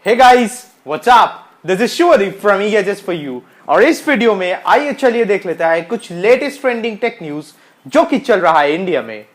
Hey guys, what's up? This is Shuri from EA Just For You और इस video में आइए चलिए देख लेते हैं कुछ लेटेस्ट ट्रेंडिंग टेक न्यूज जो कि चल रहा है इंडिया में।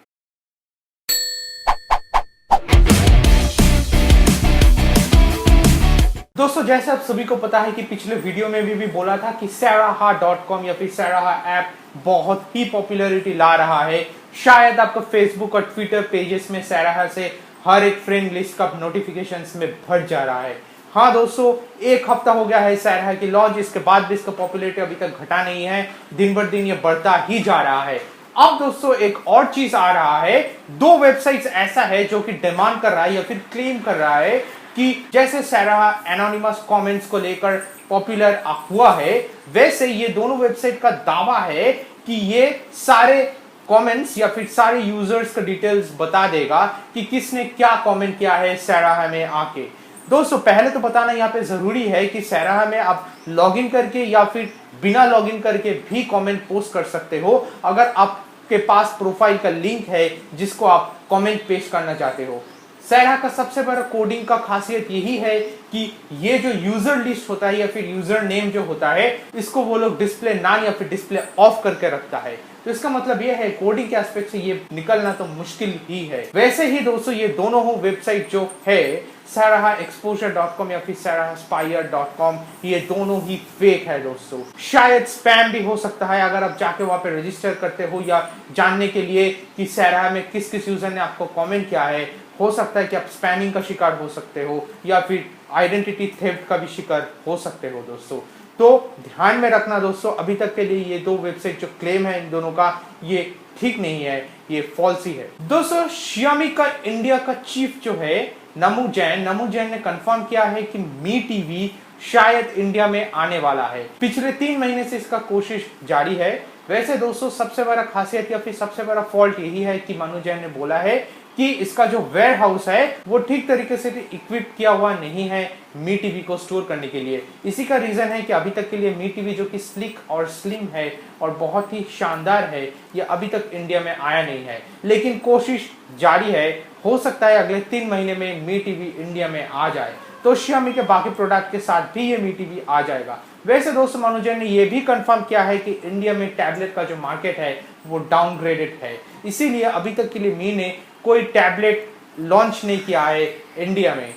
दोस्तों जैसे आप सभी को पता है कि पिछले वीडियो में भी बोला था कि Saraha.com या फिर Saraha ऐप बहुत ही पॉपुलैरिटी ला रहा है। शायद आपका फेसबुक और ट्विटर पेजेस में Saraha से हर एक फ्रेंड लिस्ट का नोटिफिकेशंस में भर जा रहा है। हाँ दोस्तों, एक हफ्ता हो गया है Saraha की लॉन्च, इसके बाद भी इसका पॉपुलैरिटी अभी तक घटा नहीं है, दिन बर दिन ये बढ़ता ही जा रहा है। अब दोस्तों एक और चीज आ रहा है, दो वेबसाइट्स ऐसा है जो कि डिमांड कर रहा है या फिर क्लेम कर रहा है कि जैसे Saraha एनोनिमस कमेंट्स को लेकर पॉपुलर हुआ है, वैसे ये दोनों वेबसाइट का दावा है कि ये सारे कमेंट्स या फिर सारे यूजर्स का डिटेल्स बता देगा कि किसने क्या कमेंट किया है Saraha में आके। दोस्तों पहले तो बताना यहाँ पे जरूरी है कि Saraha में आप लॉगिन करके या फिर बिना लॉगिन करके भी कमेंट पोस्ट कर सकते हो अगर आपके पास प्रोफाइल का लिंक है जिसको आप कमेंट पेश करना चाहते हो। Saraha का सबसे बड़ा कोडिंग का खासियत यही है कि ये जो यूजर लिस्ट होता है या फिर यूजर नेम जो होता है, इसको वो लोग डिस्प्ले नॉन या फिर डिस्प्ले ऑफ करके रखता है। तो इसका मतलब ये है कोडिंग के एस्पेक्ट से ये निकलना तो मुश्किल ही है। वैसे ही दोस्तों ये दोनों वेबसाइट जो है SarahaExposure.com या फिर SarahaSpire.com, ये दोनों ही फेक है दोस्तों। शायद स्पैम भी हो सकता है अगर आप जाके वहां पे रजिस्टर करते हो या जानने के लिए कि Saraha में किस किस यूजर ने आपको कमेंट किया है। हो सकता है कि आप स्पैमिंग का शिकार हो सकते हो या फिर आइडेंटिटी थेफ्ट का भी शिकार हो सकते हो दोस्तों। तो ध्यान में रखना दोस्तों, अभी तक के लिए ये दो वेबसाइट जो क्लेम है इन दोनों का, ये ठीक नहीं है, ये फॉल्स ही है। दोस्तों Xiaomi का इंडिया का चीफ जो है नमू जैन ने कंफर्म किया है कि मी टीवी शायद इंडिया में आने वाला है। पिछले 3 महीने से इसका कोशिश जारी है। वैसे दोस्तों सबसे बड़ा खासियत या फिर सबसे बड़ा फॉल्ट यही है कि मनु जैन ने बोला है कि इसका जो वेयर हाउस है वो ठीक तरीके से इक्विप किया हुआ नहीं है मी टीवी को स्टोर करने के लिए। इसी का रीजन है कि अभी तक के लिए मी टीवी जो कि स्लिक और स्लिम है और बहुत ही शानदार है, ये अभी तक इंडिया में आया नहीं है, लेकिन कोशिश जारी है। हो सकता है अगले 3 महीने में मी टीवी इंडिया में आ जाए तो Xiaomi के बाकी प्रोडक्ट के साथ भी ये मी टीवी आ जाएगा। वैसे दोस्तों मनु जैन ने ये भी कंफर्म किया है कि इंडिया में टैबलेट का जो मार्केट है वो डाउनग्रेडेड है, इसीलिए अभी तक के लिए मी ने कोई टैबलेट लॉन्च नहीं किया है इंडिया में।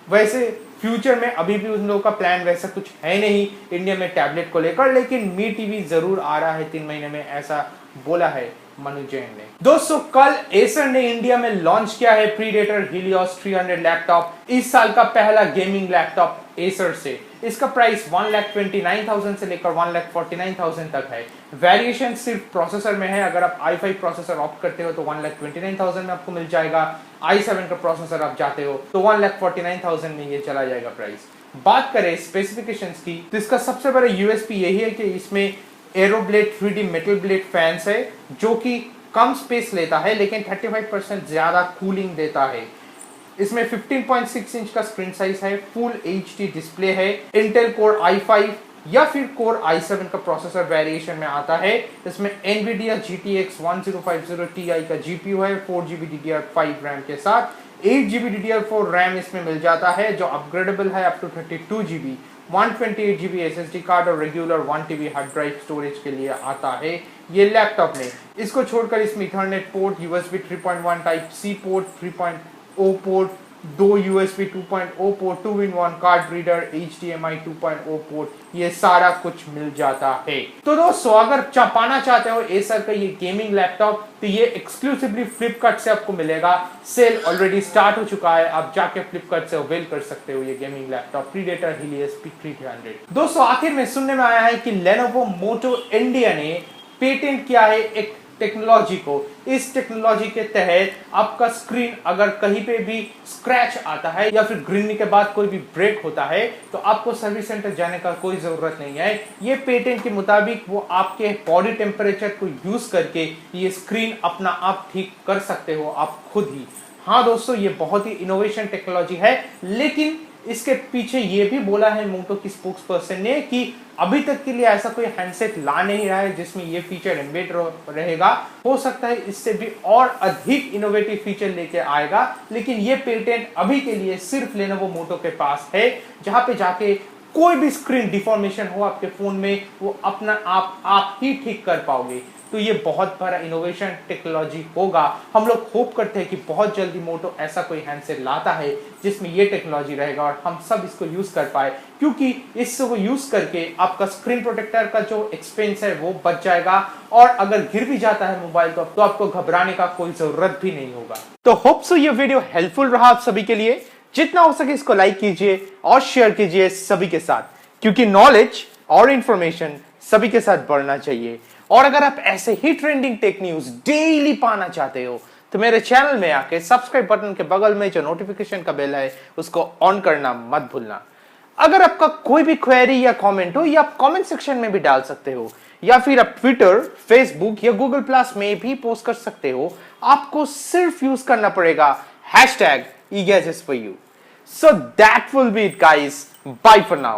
वैसे फ्यूचर में अभी भी उन लोगों का प्लान वैसा कुछ है नहीं इंडिया में टैबलेट को लेकर, लेकिन मी टीवी जरूर आ रहा है 3 महीने में, ऐसा बोला है मनु जैन ने। दोस्तों कल एसर ने इंडिया में लॉन्च किया है प्रीडेटर हीलियोस 300 लैपटॉप, इस साल का पहला गेमिंग लैपटॉप एसर से। इसका प्राइस 1,29,000 से लेकर 1,49,000 तक है। वेरिएशन सिर्फ प्रोसेसर में है, अगर आप i5 प्रोसेसर ऑप्ट करते हो तो 1,29,000 में आपको मिल जाएगा, i7 का प्रोसेसर आप जाते हो तो 1,49,000 में ये चला जाएगा प्राइस। बात करें स्पेसिफिकेशंस की तो इसका सबसे बड़ा यूएसपी यही है कि इसमें एरोब्लेड 3D मेटल ब्लेड फैंस है जो कि कम स्पेस लेता है लेकिन 35% ज्यादा कूलिंग देता है। इसमें 15.6 इंच का स्क्रीन साइज है, फुल HD डिस्प्ले है, इंटेल कोर i5 या फिर कोर i7 का प्रोसेसर वेरिएशन में आता है। इसमें NVIDIA GTX 1050 Ti का GPU है, 4GB DDR5 रैम के साथ, 8GB DDR4 रैम इसमें मिल जाता है जो अपग्रेडेबल है up to 32GB, 128GB SSD card और regular 1TB hard drive storage के लिए आता है ये लैपटॉप में। इसको छोड़कर इसमें Ethernet port, USB 3.1 type C port, 3.0 port, 2 USB 2.0 port, 2-in-1 card reader, HDMI 2.0 port, ये सारा कुछ मिल जाता है। तो दोस्तों अगर पाना चाहते हो एसर का ये गेमिंग लैपटॉप तो ये एक्सक्लूसिवली फ्लिपकार्ट से आपको मिलेगा। सेल ऑलरेडी स्टार्ट हो चुका है, आप जाके फ्लिपकार्ट से अवेल कर सकते हो ये gaming laptop predator Helios P300। दोस्तों आखिर में सुनने में आया है कि लेनोवो मोटो इंडिया ने पेटेंट किया है एक टेक्नोलॉजी को। इस टेक्नोलॉजी के तहत आपका स्क्रीन अगर कहीं पे भी स्क्रैच आता है या फिर गिरने के बाद कोई भी ब्रेक होता है तो आपको सर्विस सेंटर जाने का कोई जरूरत नहीं है। ये पेटेंट के मुताबिक वो आपके बॉडी टेम्परेचर को यूज करके ये स्क्रीन अपना आप ठीक कर सकते हो आप खुद ही। हाँ दोस्तों ये बहुत ही इनोवेशन टेक्नोलॉजी है, लेकिन इसके पीछे ये भी बोला है मोटो की स्पोक्स पर्सन ने कि अभी तक के लिए ऐसा कोई हैंडसेट ला नहीं रहा है जिसमें ये फीचर एम्बेड रहेगा। हो सकता है इससे भी और अधिक इनोवेटिव फीचर लेके आएगा, लेकिन ये पेटेंट अभी के लिए सिर्फ लेनोवो मोटो के पास है, जहां पे जाके कोई भी स्क्रीन डिफॉर्मेशन हो आपके फोन में वो अपना आप ही ठीक कर पाओगे। तो ये बहुत बड़ा इनोवेशन टेक्नोलॉजी होगा। हम लोग होप करते हैं कि बहुत जल्दी मोटो ऐसा कोई हैंडसेट लाता है जिसमें ये टेक्नोलॉजी रहेगा और हम सब इसको यूज कर पाए, क्योंकि इसको यूज करके आपका स्क्रीन प्रोटेक्टर का जो एक्सपेंस है वो बच जाएगा और अगर गिर भी जाता है मोबाइल तो आपको घबराने का कोई जरूरत भी नहीं होगा। तो होप सो ये वीडियो हेल्पफुल रहा आप सभी के लिए। जितना हो सके इसको लाइक कीजिए और शेयर कीजिए सभी के साथ, क्योंकि नॉलेज और इंफॉर्मेशन सभी के साथ बढ़ना चाहिए। और अगर आप ऐसे ही ट्रेंडिंग टेक न्यूज डेली पाना चाहते हो तो मेरे चैनल में आके सब्सक्राइब बटन के बगल में जो नोटिफिकेशन का बेल है उसको ऑन करना मत भूलना। अगर आपका कोई भी क्वेरी या कमेंट हो या आप कमेंट सेक्शन में भी डाल सकते हो, या फिर आप ट्विटर, फेसबुक या गूगल प्लस में भी पोस्ट कर सकते हो। आपको सिर्फ यूज करना पड़ेगा #eGadgetsForYou। So that will be it guys. Bye for now.